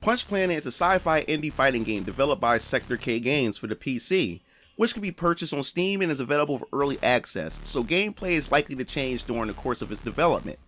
Punch Planet is a sci-fi indie fighting game developed by Sector K Games for the PC, which can be purchased on Steam and is available for early access, so gameplay is likely to change during the course of its development.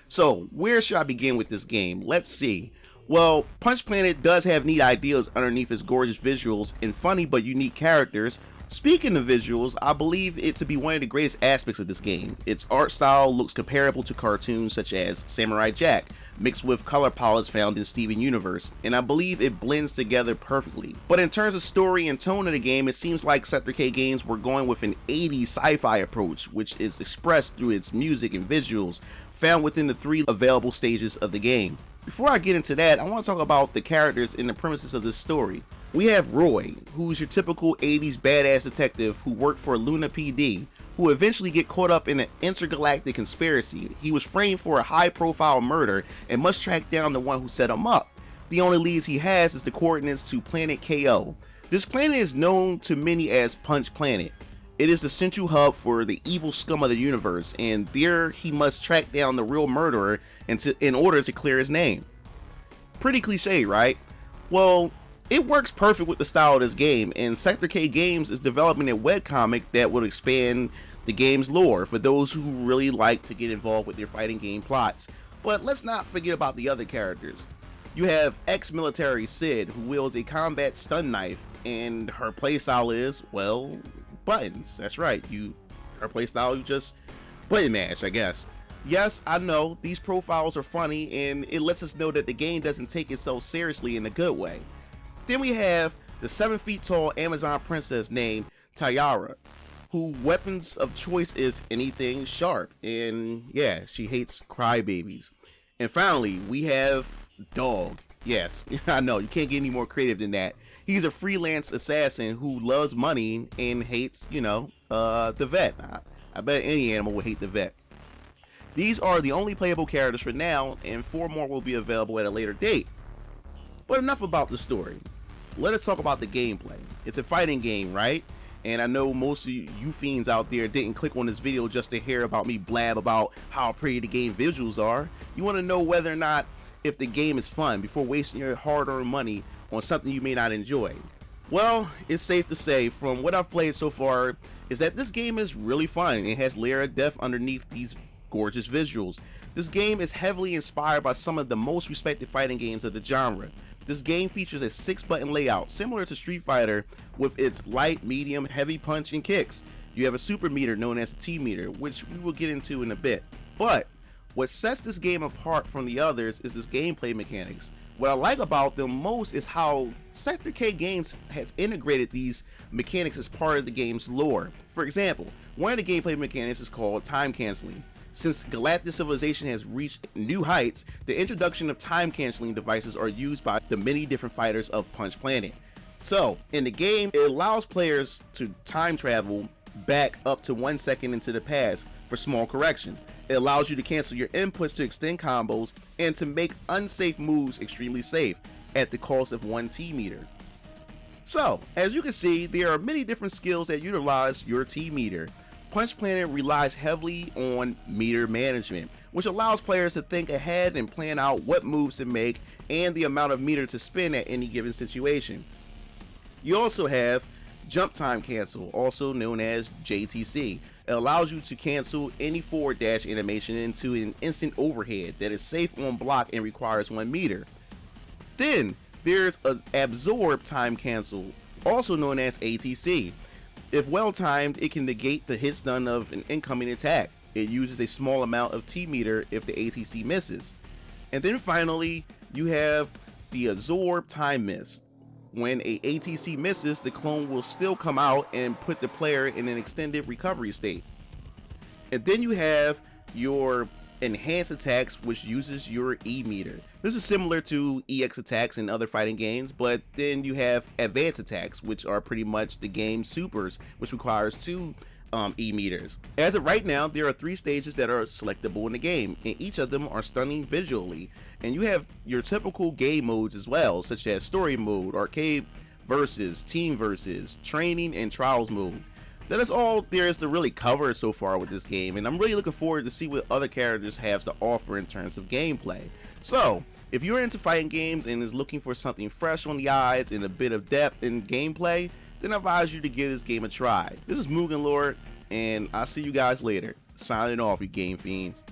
So, where should I begin with this game? Let's see. Well, Punch Planet does have neat ideas underneath its gorgeous visuals and funny but unique characters. Speaking of visuals, I believe it to be one of the greatest aspects of this game. Its art style looks comparable to cartoons such as Samurai Jack, mixed with color palettes found in Steven Universe, and I believe it blends together perfectly. But in terms of story and tone of the game, it seems like Sector K Games were going with an 80s sci-fi approach, which is expressed through its music and visuals found within the 3 available stages of the game. Before I get into that, I want to talk about the characters and the premises of this story. We have Roy, who's your typical 80s badass detective who worked for Luna PD, who eventually get caught up in an intergalactic conspiracy. He was framed for a high-profile murder and must track down the one who set him up. The only leads he has is the coordinates to Planet KO. This planet is known to many as Punch Planet. It is the central hub for the evil scum of the universe, and there he must track down the real murderer in order to clear his name. Pretty cliche, right? Well, it works perfect with the style of this game, and Sector K Games is developing a webcomic that will expand the game's lore for those who really like to get involved with their fighting game plots. But let's not forget about the other characters. You have ex-military Sid, who wields a combat stun knife, and her playstyle is, well, buttons. That's right, her playstyle, you just button mash, I guess. Yes, I know, these profiles are funny, and it lets us know that the game doesn't take itself seriously in a good way. Then we have the 7 feet tall Amazon princess named Tayara, whose weapons of choice is anything sharp, and yeah, she hates crybabies. And finally, we have Dog. Yes, I know, you can't get any more creative than that. He's a freelance assassin who loves money and hates, the vet. I bet any animal would hate the vet. These are the only playable characters for now, and 4 more will be available at a later date. But enough about the story. Let us talk about the gameplay. It's a fighting game, right? And I know most of you fiends out there didn't click on this video just to hear about me blab about how pretty the game visuals are. You want to know whether or not if the game is fun before wasting your hard-earned money on something you may not enjoy. Well, it's safe to say from what I've played so far is that this game is really fun. It has layer of depth underneath these gorgeous visuals. This game is heavily inspired by some of the most respected fighting games of the genre. This game features a 6-button layout similar to Street Fighter with its light, medium, heavy punch and kicks. You have a super meter known as the T meter, which we will get into in a bit. But what sets this game apart from the others is its gameplay mechanics. What I like about them most is how Sector K Games has integrated these mechanics as part of the game's lore. For example, one of the gameplay mechanics is called time canceling. Since Galactic civilization has reached new heights, the introduction of time-canceling devices are used by the many different fighters of Punch Planet. So, in the game, it allows players to time travel back up to 1 second into the past for small correction. It allows you to cancel your inputs to extend combos and to make unsafe moves extremely safe at the cost of 1 T meter. So, as you can see, there are many different skills that utilize your T meter. Punch Planet relies heavily on meter management, which allows players to think ahead and plan out what moves to make and the amount of meter to spend at any given situation. You also have Jump Time Cancel, also known as JTC. It allows you to cancel any forward dash animation into an instant overhead that is safe on block and requires 1 meter. Then there's an Absorb Time Cancel, also known as ATC. If well timed, it can negate the hit stun of an incoming attack. It uses a small amount of T meter if the ATC misses. And then finally, you have the Absorb Time Miss. When a ATC misses, the clone will still come out and put the player in an extended recovery state. And then you have your enhanced attacks, which uses your E meter. This is similar to EX attacks in other fighting games, but then you have advanced attacks, which are pretty much the game's supers, which requires 2 E meters. As of right now, there are 3 stages that are selectable in the game, and each of them are stunning visually. And you have your typical game modes as well, such as story mode, arcade versus, team versus, training, and trials mode. That is all there is to really cover so far with this game, and I'm really looking forward to see what other characters have to offer in terms of gameplay. So, if you're into fighting games and is looking for something fresh on the eyes and a bit of depth in gameplay, then I advise you to give this game a try. This is MugenLord, and I'll see you guys later. Signing off, you game fiends.